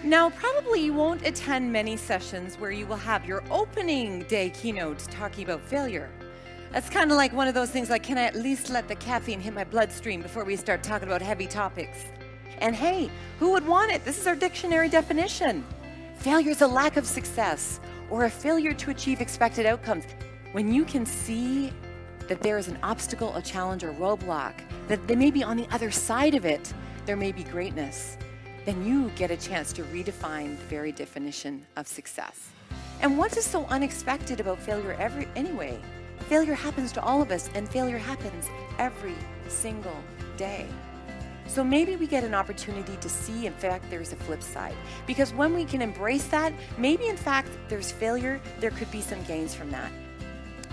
Now, probably you won't attend many sessions where you will have your opening day keynote talking about failure. That's kind of like one of those things like, can I at least let the caffeine hit my bloodstream before we start talking about heavy topics? And hey, who would want it? This is our dictionary definition. Failure is a lack of success or a failure to achieve expected outcomes. When you can see that there is an obstacle, a challenge, or roadblock, that they may be on the other side of it, there may be greatness, then you get a chance to redefine the very definition of success. And what is so unexpected about failure anyway? Failure happens to all of us, and failure happens every single day. So maybe we get an opportunity to see, in fact, there's a flip side. Because when we can embrace that, maybe in fact there's failure, there could be some gains from that.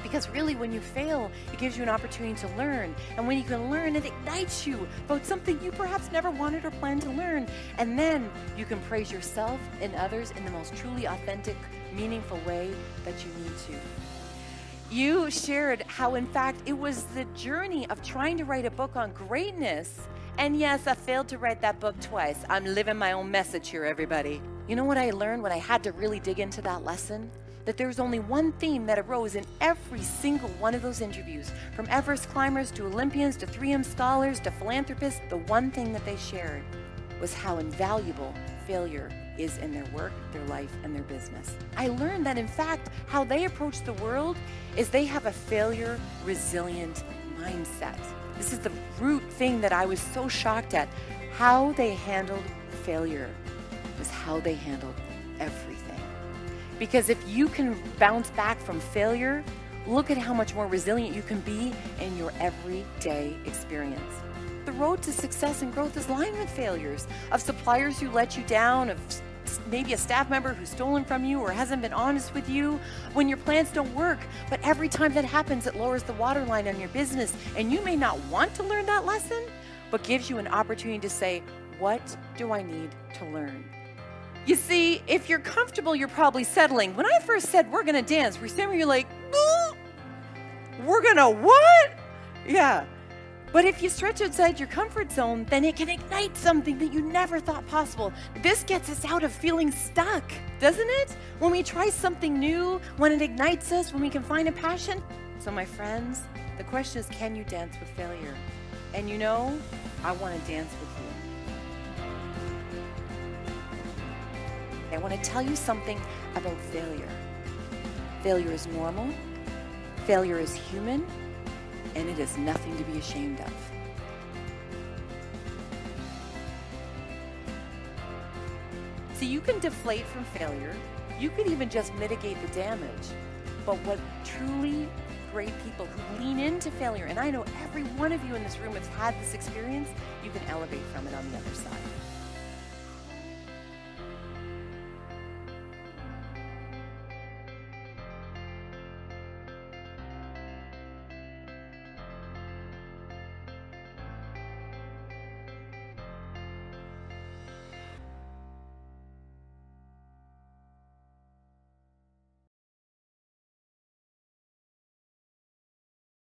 Because really, when you fail, it gives you an opportunity to learn. And when you can learn, it ignites you about something you perhaps never wanted or planned to learn. And then you can praise yourself and others in the most truly authentic, meaningful way that you need to. You shared how, in fact, it was the journey of trying to write a book on greatness. And yes, I failed to write that book twice. I'm living my own message here, everybody. You know what I learned when I had to really dig into that lesson? That there was only one theme that arose in every single one of those interviews, from Everest climbers to Olympians to 3M scholars to philanthropists. The one thing that they shared was how invaluable failure is in their work, their life, and their business. I learned that, in fact, how they approach the world is they have a failure resilient mindset. This is the root thing that I was so shocked at. How they handled failure was how they handled everything. Because if you can bounce back from failure, look at how much more resilient you can be in your everyday experience. The road to success and growth is lined with failures of suppliers who let you down, of maybe a staff member who's stolen from you or hasn't been honest with you, when your plans don't work. But every time that happens, it lowers the waterline on your business. And you may not want to learn that lesson, but gives you an opportunity to say, what do I need to learn? You see, if you're comfortable, you're probably settling. When I first said, we're going to dance, remember you're like, ooh, we're going to what? Yeah. But if you stretch outside your comfort zone, then it can ignite something that you never thought possible. This gets us out of feeling stuck, doesn't it? When we try something new, when it ignites us, when we can find a passion. So my friends, the question is, can you dance with failure? And you know, I want to dance with you. I want to tell you something about failure. Failure is normal, failure is human, and it is nothing to be ashamed of. See, you can deflate from failure, you could even just mitigate the damage, but what truly great people who lean into failure, and I know every one of you in this room has had this experience, you can elevate from it on the other side.